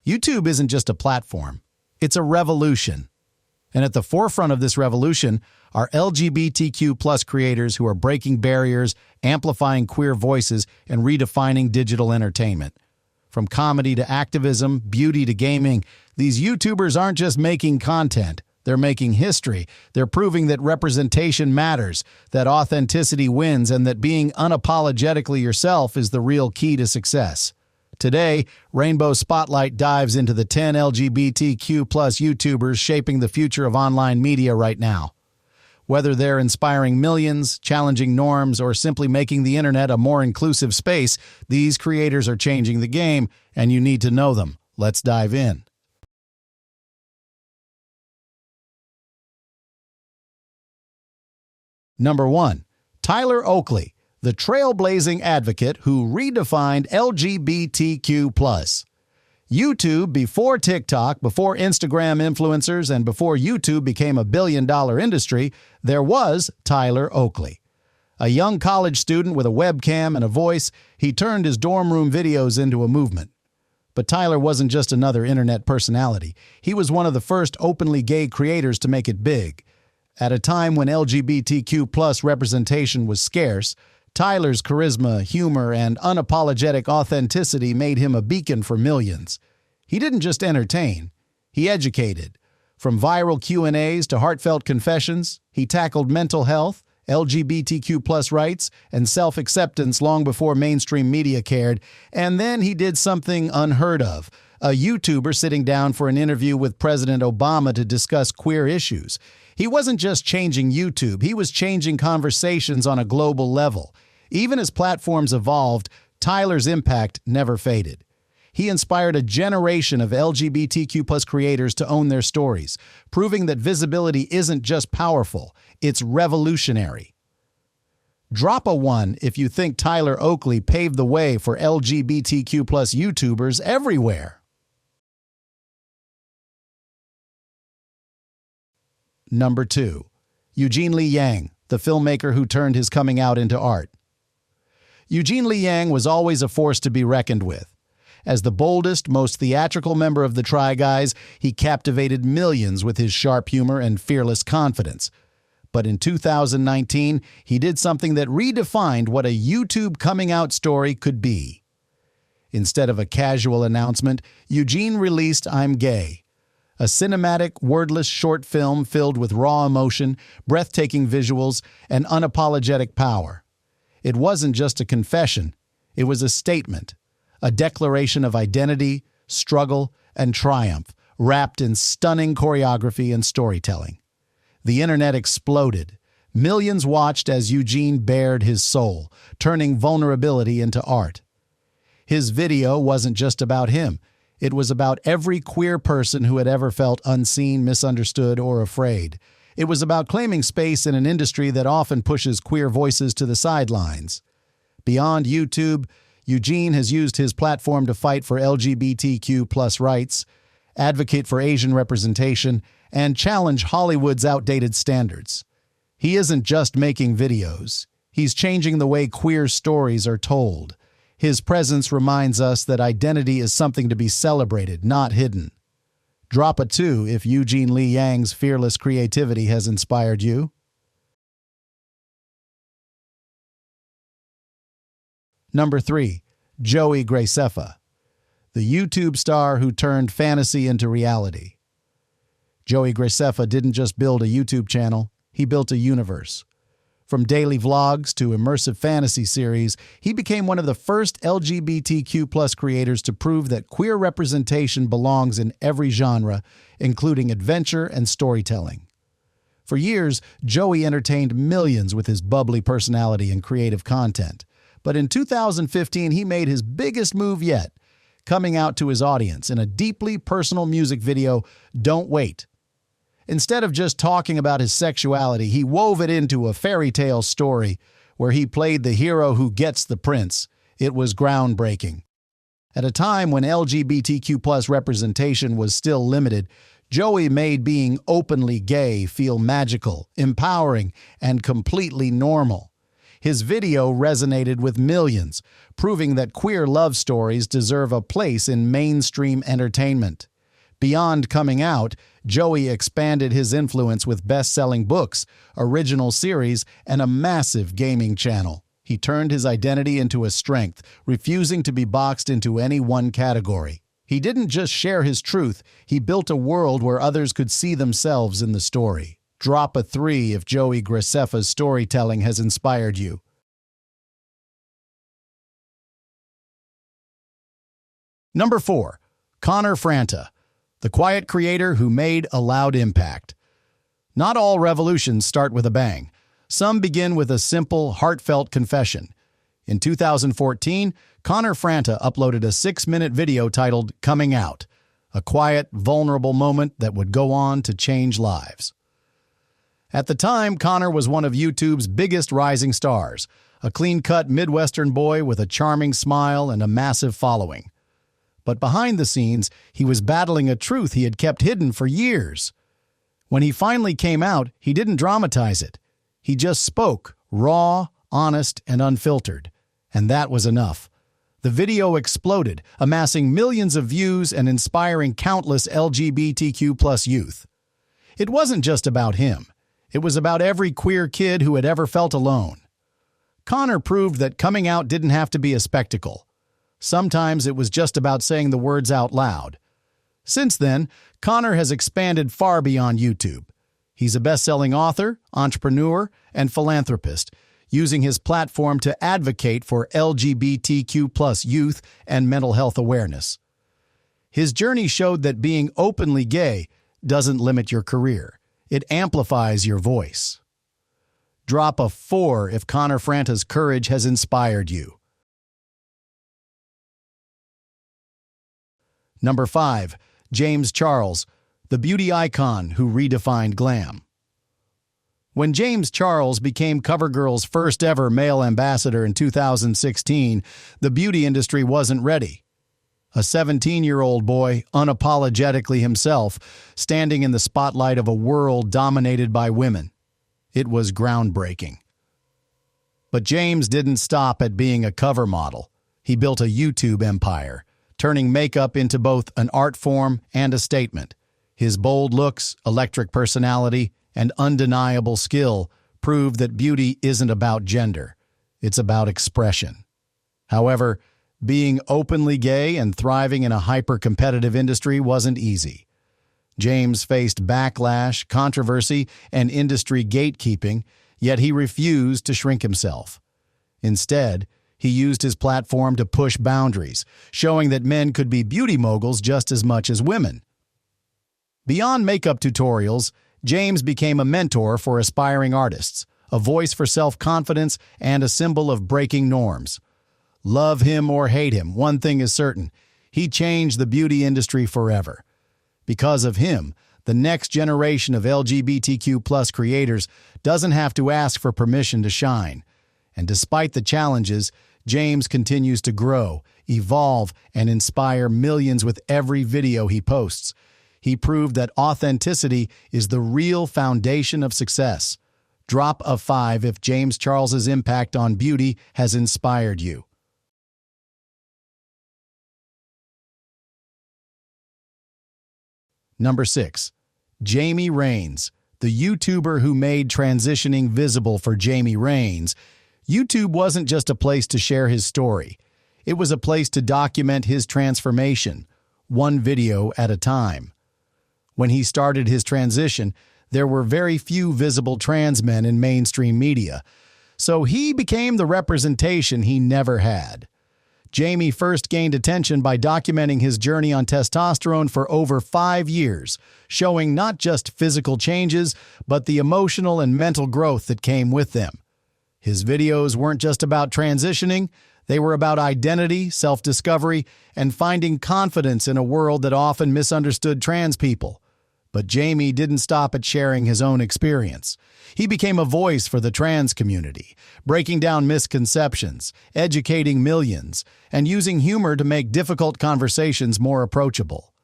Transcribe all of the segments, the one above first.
YouTube isn't just a platform, it's a revolution. And at the forefront of this revolution are LGBTQ plus creators who are breaking barriers, amplifying queer voices, and redefining digital entertainment. From comedy to activism, beauty to gaming, these YouTubers aren't just making content. They're making history. They're proving that representation matters, that authenticity wins, and that being unapologetically yourself is the real key to success. Today, Rainbow Spotlight dives into the 10 LGBTQ plus YouTubers shaping the future of online media right now. Whether they're inspiring millions, challenging norms, or simply making the internet a more inclusive space, these creators are changing the game, and you need to know them. Let's dive in. Number 1. Tyler Oakley, the trailblazing advocate who redefined LGBTQ+. YouTube, before TikTok, before Instagram influencers, and before YouTube became a billion-dollar industry, there was Tyler Oakley. A young college student with a webcam and a voice, he turned his dorm room videos into a movement. But Tyler wasn't just another internet personality. He was one of the first openly gay creators to make it big. At a time when LGBTQ+ representation was scarce, Tyler's charisma, humor, and unapologetic authenticity made him a beacon for millions. He didn't just entertain, he educated. From viral Q&As to heartfelt confessions, he tackled mental health, LGBTQ+ rights, and self-acceptance long before mainstream media cared. And then he did something unheard of. A YouTuber sitting down for an interview with President Obama to discuss queer issues. He wasn't just changing YouTube, he was changing conversations on a global level. Even as platforms evolved, Tyler's impact never faded. He inspired a generation of LGBTQ+ creators to own their stories, proving that visibility isn't just powerful, it's revolutionary. Drop a 1 if you think Tyler Oakley paved the way for LGBTQ+ YouTubers everywhere. Number 2. Eugene Lee Yang, the filmmaker who turned his coming out into art. Eugene Lee Yang was always a force to be reckoned with. As the boldest, most theatrical member of the Try Guys, he captivated millions with his sharp humor and fearless confidence. But in 2019, he did something that redefined what a YouTube coming out story could be. Instead of a casual announcement, Eugene released I'm Gay, a cinematic, wordless short film filled with raw emotion, breathtaking visuals, and unapologetic power. It wasn't just a confession, it was a statement, a declaration of identity, struggle, and triumph, wrapped in stunning choreography and storytelling. The internet exploded. Millions watched as Eugene bared his soul, turning vulnerability into art. His video wasn't just about him. It was about every queer person who had ever felt unseen, misunderstood, or afraid. It was about claiming space in an industry that often pushes queer voices to the sidelines. Beyond YouTube, Eugene has used his platform to fight for LGBTQ+ rights, advocate for Asian representation, and challenge Hollywood's outdated standards. He isn't just making videos. He's changing the way queer stories are told. His presence reminds us that identity is something to be celebrated, not hidden. Drop a 2 if Eugene Lee Yang's fearless creativity has inspired you. Number 3. Joey Graceffa, the YouTube star who turned fantasy into reality. Joey Graceffa didn't just build a YouTube channel, he built a universe. From daily vlogs to immersive fantasy series, he became one of the first LGBTQ+ creators to prove that queer representation belongs in every genre, including adventure and storytelling. For years, Joey entertained millions with his bubbly personality and creative content. But in 2015, he made his biggest move yet, coming out to his audience in a deeply personal music video, Don't Wait. Instead of just talking about his sexuality, he wove it into a fairy tale story where he played the hero who gets the prince. It was groundbreaking. At a time when LGBTQ+ representation was still limited, Joey made being openly gay feel magical, empowering, and completely normal. his video resonated with millions, proving that queer love stories deserve a place in mainstream entertainment. Beyond coming out, Joey expanded his influence with best-selling books, original series, and a massive gaming channel. He turned his identity into a strength, refusing to be boxed into any one category. He didn't just share his truth, he built a world where others could see themselves in the story. Drop a 3 if Joey Graceffa's storytelling has inspired you. Number 4. Connor Franta, the quiet creator who made a loud impact. Not all revolutions start with a bang. Some begin with a simple, heartfelt confession. In 2014, Connor Franta uploaded a 6-minute video titled Coming Out, a quiet, vulnerable moment that would go on to change lives. At the time, Connor was one of YouTube's biggest rising stars, a clean-cut Midwestern boy with a charming smile and a massive following. But behind the scenes, he was battling a truth he had kept hidden for years. When he finally came out, he didn't dramatize it. He just spoke, raw, honest, and unfiltered. And that was enough. The video exploded, amassing millions of views and inspiring countless LGBTQ+ youth. It wasn't just about him. It was about every queer kid who had ever felt alone. Connor proved that coming out didn't have to be a spectacle. Sometimes it was just about saying the words out loud. Since then, Connor has expanded far beyond YouTube. He's a best-selling author, entrepreneur, and philanthropist, using his platform to advocate for LGBTQ+ youth and mental health awareness. His journey showed that being openly gay doesn't limit your career. It amplifies your voice. Drop a 4 if Connor Franta's courage has inspired you. Number 5. James Charles, the beauty icon who redefined glam. When James Charles became CoverGirl's first ever male ambassador in 2016, the beauty industry wasn't ready. A 17-year-old boy, unapologetically himself, standing in the spotlight of a world dominated by women. It was groundbreaking. But James didn't stop at being a cover model. He built a YouTube empire, turning makeup into both an art form and a statement. His bold looks, electric personality, and undeniable skill prove that beauty isn't about gender. It's about expression. However, being openly gay and thriving in a hyper-competitive industry wasn't easy. James faced backlash, controversy, and industry gatekeeping, yet he refused to shrink himself. Instead, he used his platform to push boundaries, showing that men could be beauty moguls just as much as women. Beyond makeup tutorials, James became a mentor for aspiring artists, a voice for self-confidence, and a symbol of breaking norms. Love him or hate him, one thing is certain: he changed the beauty industry forever. Because of him, the next generation of LGBTQ+ creators doesn't have to ask for permission to shine. And despite the challenges, James continues to grow, evolve, and inspire millions with every video he posts. He proved that authenticity is the real foundation of success. Drop a 5 if James Charles's impact on beauty has inspired you. Number 6. Jamie Rains, the YouTuber who made transitioning visible for Jamie Rains. YouTube wasn't just a place to share his story. It was a place to document his transformation, one video at a time. When he started his transition, there were very few visible trans men in mainstream media, so he became the representation he never had. Jamie first gained attention by documenting his journey on testosterone for over 5 years, showing not just physical changes, but the emotional and mental growth that came with them. His videos weren't just about transitioning, they were about identity, self-discovery, and finding confidence in a world that often misunderstood trans people. But Jamie didn't stop at sharing his own experience. He became a voice for the trans community, breaking down misconceptions, educating millions, and using humor to make difficult conversations more approachable.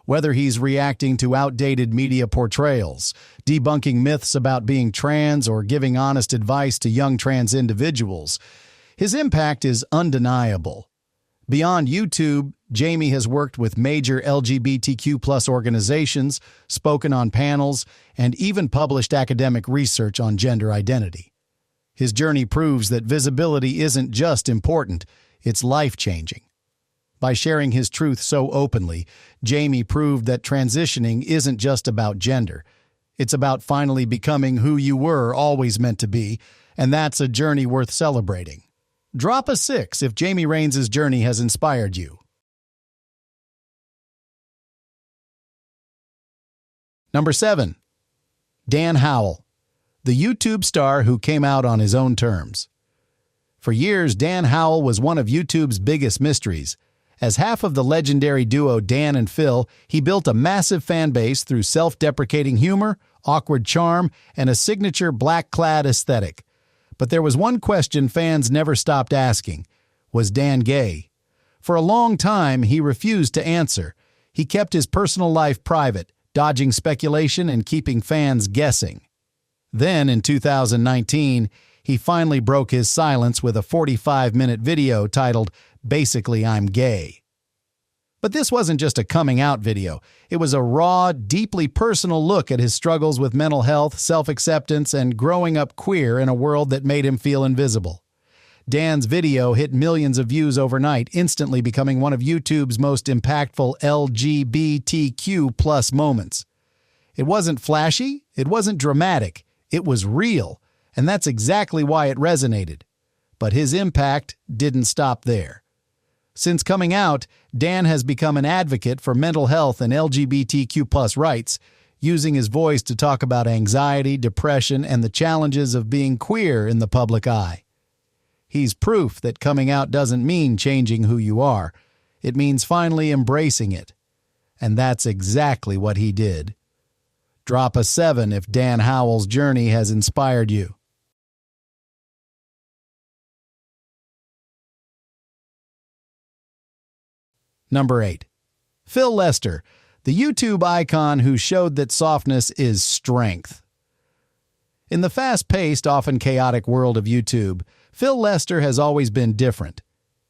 Whether he's reacting to outdated media portrayals, debunking myths about being trans, or giving honest advice to young trans individuals, his impact is undeniable. Beyond YouTube, Jamie has worked with major LGBTQ+ organizations, spoken on panels, and even published academic research on gender identity. His journey proves that visibility isn't just important, it's life-changing. By sharing his truth so openly, Jamie proved that transitioning isn't just about gender. It's about finally becoming who you were always meant to be, and that's a journey worth celebrating. Drop a 6 if Jamie Raines's journey has inspired you. Number 7. Dan Howell, the YouTube star who came out on his own terms. For years, Dan Howell was one of YouTube's biggest mysteries. As half of the legendary duo Dan and Phil, he built a massive fan base through self-deprecating humor, awkward charm, and a signature black-clad aesthetic. But there was one question fans never stopped asking. Was Dan gay? For a long time, he refused to answer. He kept his personal life private, dodging speculation and keeping fans guessing. Then, in 2019, he finally broke his silence with a 45-minute video titled, "Basically, I'm Gay." But this wasn't just a coming-out video. It was a raw, deeply personal look at his struggles with mental health, self-acceptance, and growing up queer in a world that made him feel invisible. Dan's video hit millions of views overnight, instantly becoming one of YouTube's most impactful LGBTQ+ moments. It wasn't flashy, it wasn't dramatic, it was real, and that's exactly why it resonated. But his impact didn't stop there. Since coming out, Dan has become an advocate for mental health and LGBTQ+ rights, using his voice to talk about anxiety, depression, and the challenges of being queer in the public eye. He's proof that coming out doesn't mean changing who you are. It means finally embracing it. And that's exactly what he did. Drop a 7 if Dan Howell's journey has inspired you. Number 8. Phil Lester, the YouTube icon who showed that softness is strength. In the fast-paced, often chaotic world of YouTube, Phil Lester has always been different.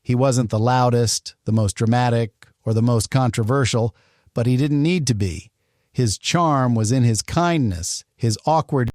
He wasn't the loudest, the most dramatic, or the most controversial, but he didn't need to be. His charm was in his kindness, his awkward